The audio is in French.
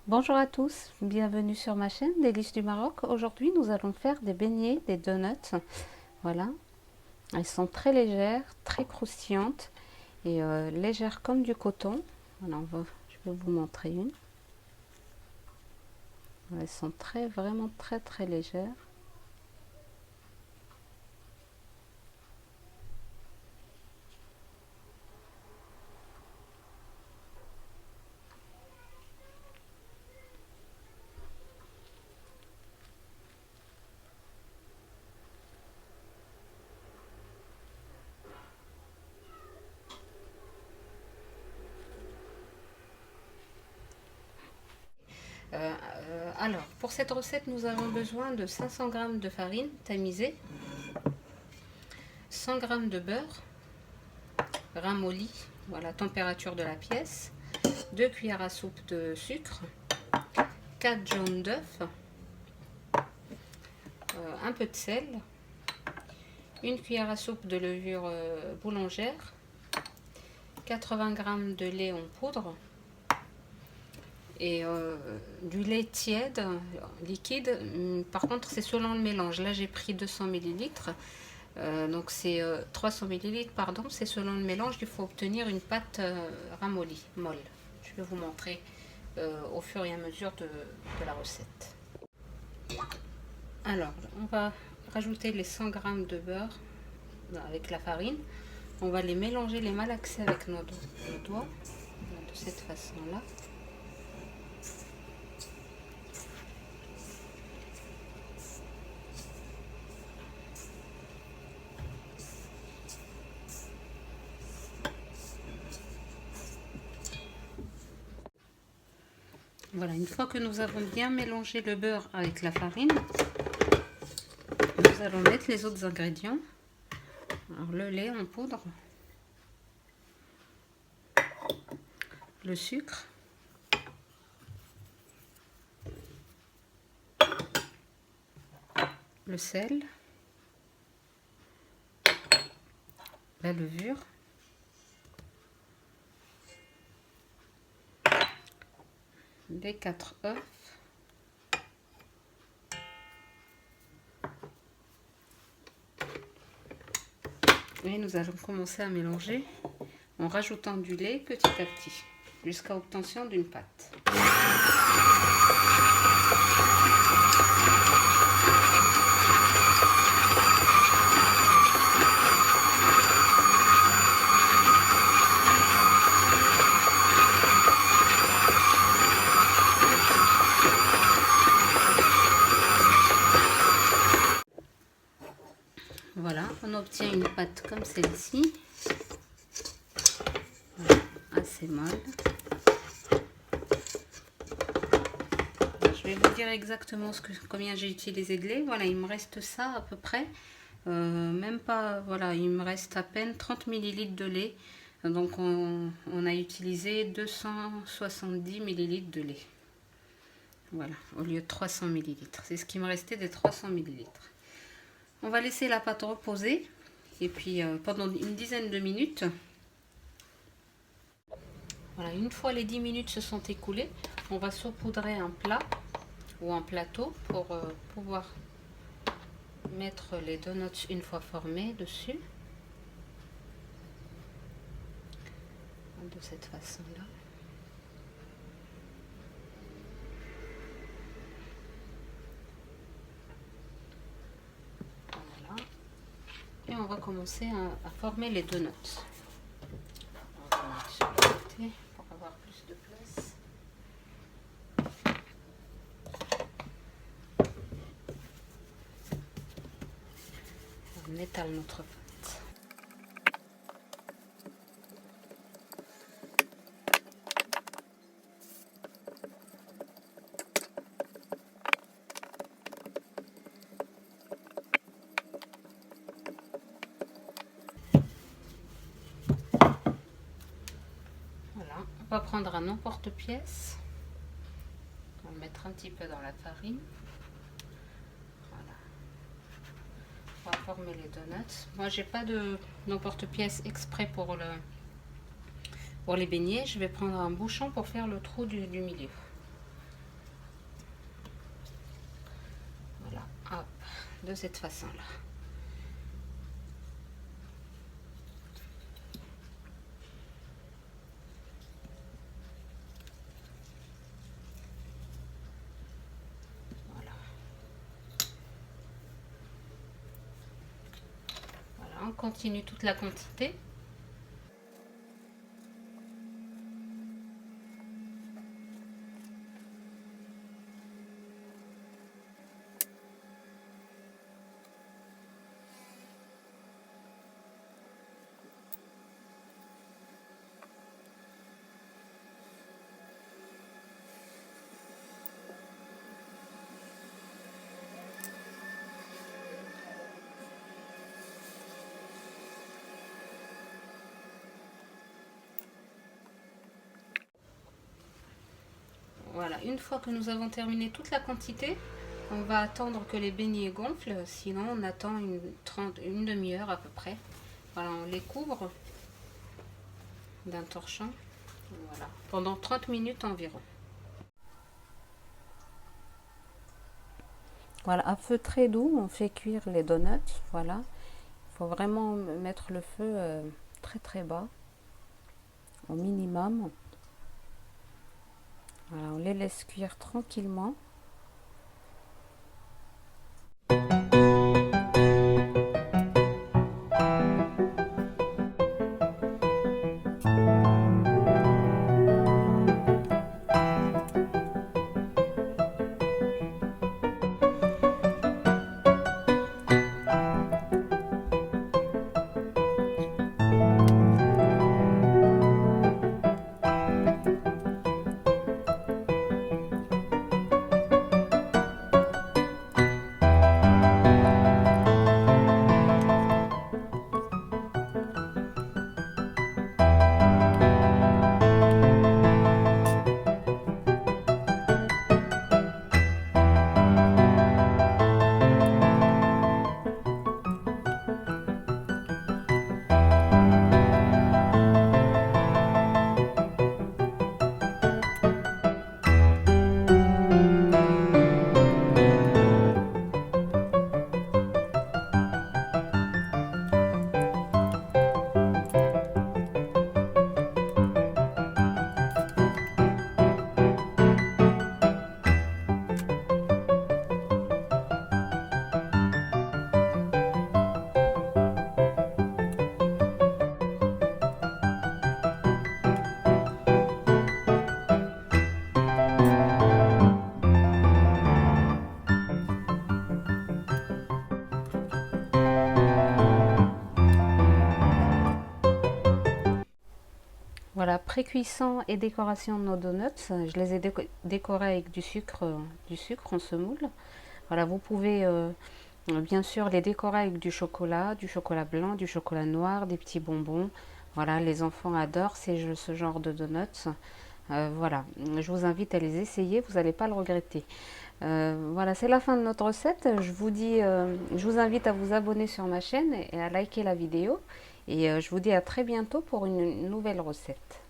Bonjour à tous, bienvenue sur ma chaîne Délices du Maroc. Aujourd'hui nous allons faire des beignets, des donuts. Voilà, elles sont très légères, très croustillantes et légères comme du coton. Voilà, je vais vous montrer une. Elles sont vraiment très légères. Alors, pour cette recette, nous avons besoin de 500 g de farine tamisée, 100 g de beurre ramolli, voilà, température de la pièce, 2 cuillères à soupe de sucre, 4 jaunes d'œufs, un peu de sel, une cuillère à soupe de levure boulangère, 80 g de lait en poudre et du lait tiède, liquide. Par contre, c'est selon le mélange. Là, j'ai pris 200 ml. Donc, c'est 300 ml, pardon. C'est selon le mélange. Il faut obtenir une pâte ramollie, molle. Je vais vous montrer au fur et à mesure de la recette. Alors, on va rajouter les 100 g de beurre avec la farine. On va les mélanger, les malaxer avec nos doigts, de cette façon-là. Voilà, une fois que nous avons bien mélangé le beurre avec la farine, nous allons mettre les autres ingrédients. Alors, le lait en poudre, le sucre, le sel, la levure, les 4 œufs, et nous allons commencer à mélanger en rajoutant du lait petit à petit jusqu'à obtention d'une pâte. Voilà, on obtient une pâte comme celle-ci, voilà, assez molle. Je vais vous dire exactement combien j'ai utilisé de lait. Voilà, il me reste ça à peu près, même pas, voilà, il me reste à peine 30 ml de lait. Donc on a utilisé 270 ml de lait. Voilà, au lieu de 300 ml. C'est ce qui me restait des 300 ml. On va laisser la pâte reposer et puis pendant une dizaine de minutes. Voilà, une fois les 10 minutes se sont écoulées, on va saupoudrer un plat ou un plateau pour pouvoir mettre les donuts une fois formés dessus. De cette façon-là. Et on va commencer à former les donuts. On va mettre sur le côté pour avoir plus de place. On étale notre pâte. On va prendre un emporte-pièce, on va le mettre un petit peu dans la farine. Voilà. On va former les donuts. Moi, j'ai pas d'emporte-pièce exprès pour les beignets. Je vais prendre un bouchon pour faire le trou du milieu. de cette façon-là. Voilà. Voilà, on continue toute la quantité. Voilà, une fois que nous avons terminé toute la quantité, on va attendre que les beignets gonflent, sinon on attend une demi-heure à peu près. Voilà, on les couvre d'un torchon, voilà, pendant 30 minutes environ. Voilà, à feu très doux, on fait cuire les donuts, voilà. Il faut vraiment mettre le feu très très bas, au minimum. Voilà, on les laisse cuire tranquillement. Voilà, pré-cuisson et décoration de nos donuts. Je les ai décorés avec du sucre en semoule. Voilà, vous pouvez bien sûr les décorer avec du chocolat blanc, du chocolat noir, des petits bonbons. Voilà, les enfants adorent ce genre de donuts. Voilà, je vous invite à les essayer, vous n'allez pas le regretter. Voilà, c'est la fin de notre recette. Je vous invite à vous abonner sur ma chaîne et à liker la vidéo. Et je vous dis à très bientôt pour une nouvelle recette.